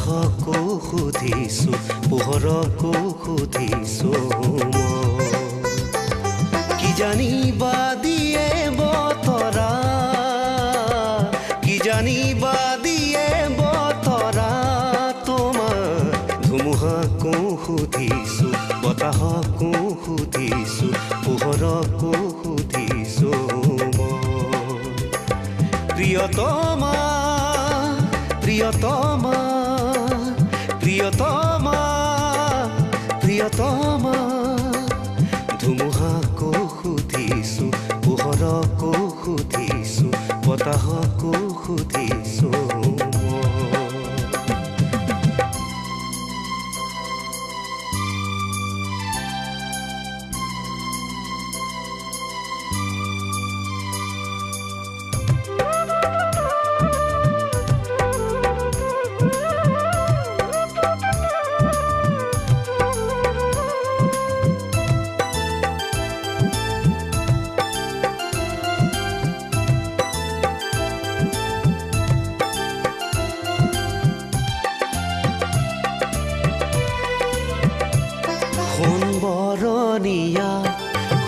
বতাহকো সুধিছো পোহৰকো সুধিছো কি জানিবা দিয়ে বতৰা কি জানিবা দিয়ে বতৰা তোমাৰ ধুমুহাকো সুধিছো বতাহকো সুধিছো পোহৰকো সুধিছো প্ৰিয়তমা প্ৰিয়তমা প্ৰিয়তমা প্ৰিয়তমা ধুমুহাকো সুধিছো পোহৰকো সুধিছো বতাহকো সুধিছো বৰণীয়া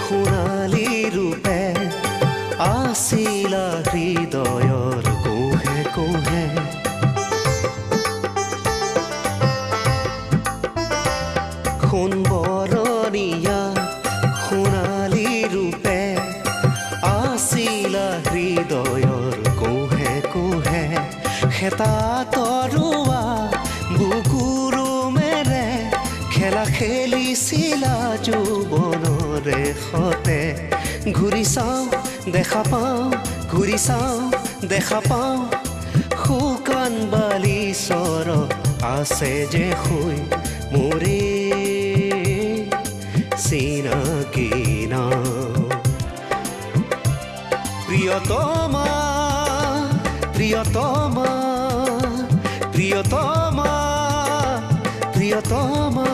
সোণালী ৰূপে আছিলা হৃদয়ৰ কোহে কোহে সোণ বৰণীয়া সোণালী ৰূপে আছিলা হৃদয়ৰ কোহে কোহে হেতা তৰুৱা বুকুৰো মেৰে খেলা খেলিছিলা যৌৱনৰে সতে ঘূৰি চাওঁ দেখা পাওঁ ঘূৰি চাওঁ দেখা পাওঁ শুকান বালিচৰ আছে যে শুই মোৰে চিনাকি নাম প্ৰিয়তমা প্ৰিয়তমা প্ৰিয়তমা প্ৰিয়তমা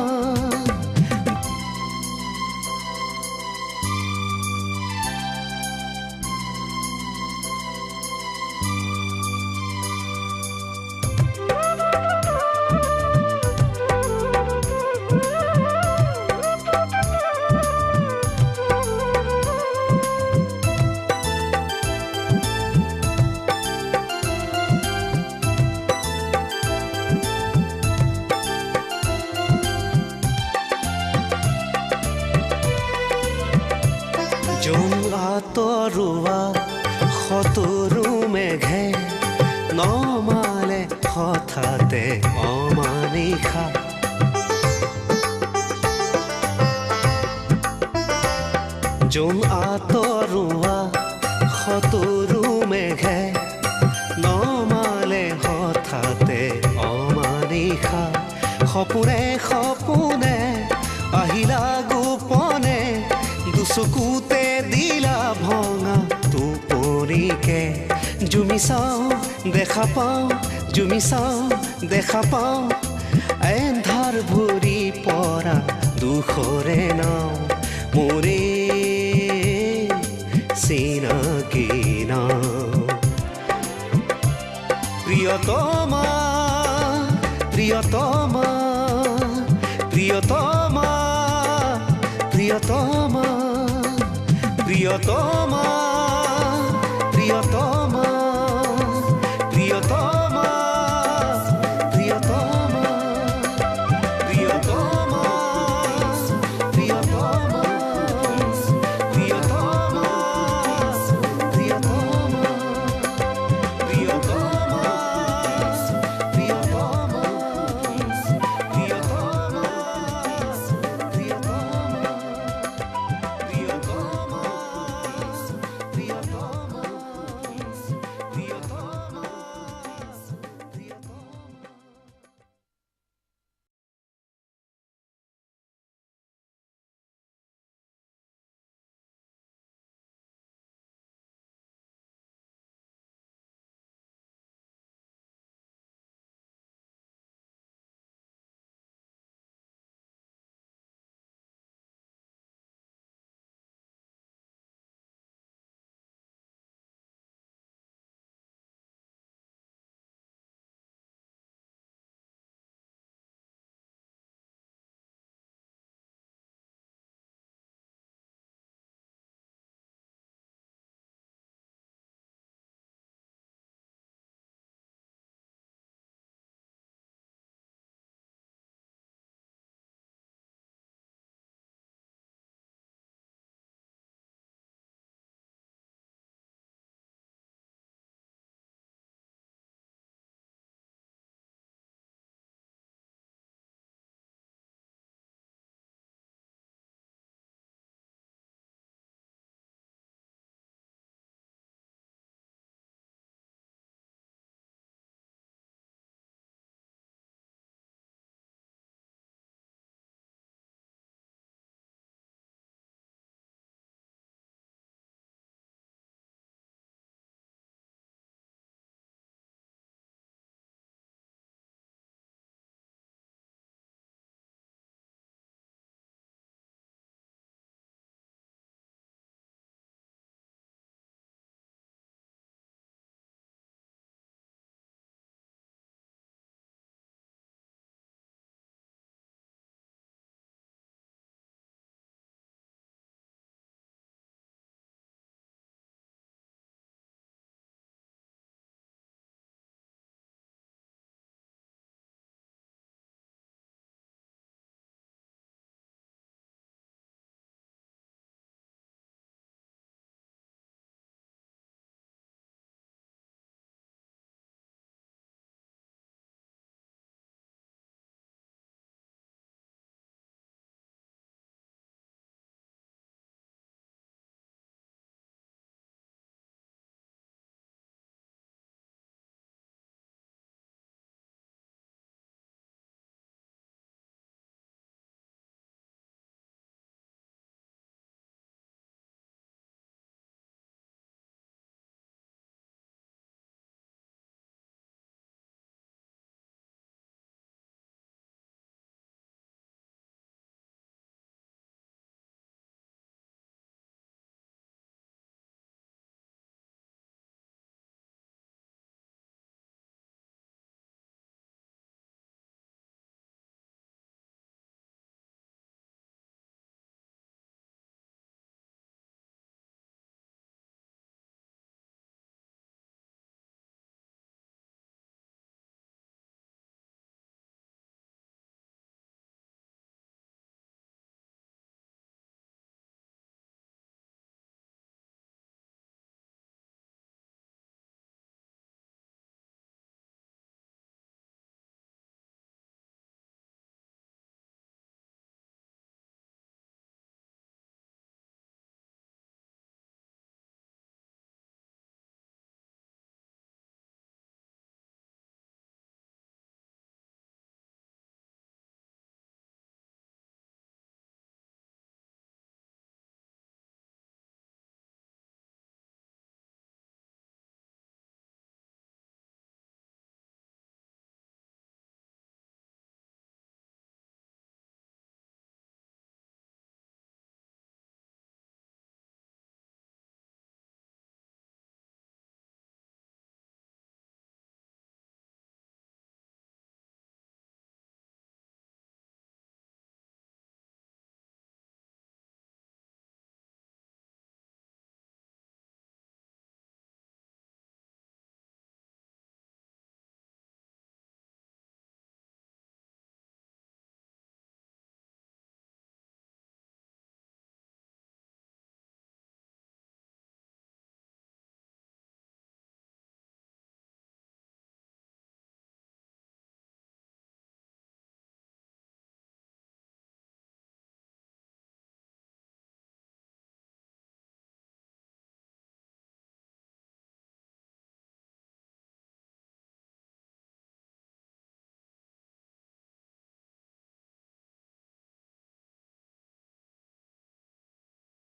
তৰুৱা সতৰু মেঘে নমালে হঠাতে অমানিশা যোন আঁতৰুৱা সতৰু মেঘে নমালে হঠাতে অমানিশা সপোনে সপোনে আহিলা গোপনে দুচকুতে দিলা ভঙা টোপনিকে জুমি চাওঁ দেখা পাওঁ জুমি চাওঁ দেখা পাওঁ এন্ধাৰ ভৰি পৰা দুখৰে নাও মোৰে চিনাকি নাও প্ৰিয়তমা প্ৰিয়তমা প্ৰিয়তমা প্ৰিয়তমা প্ৰিয়তমা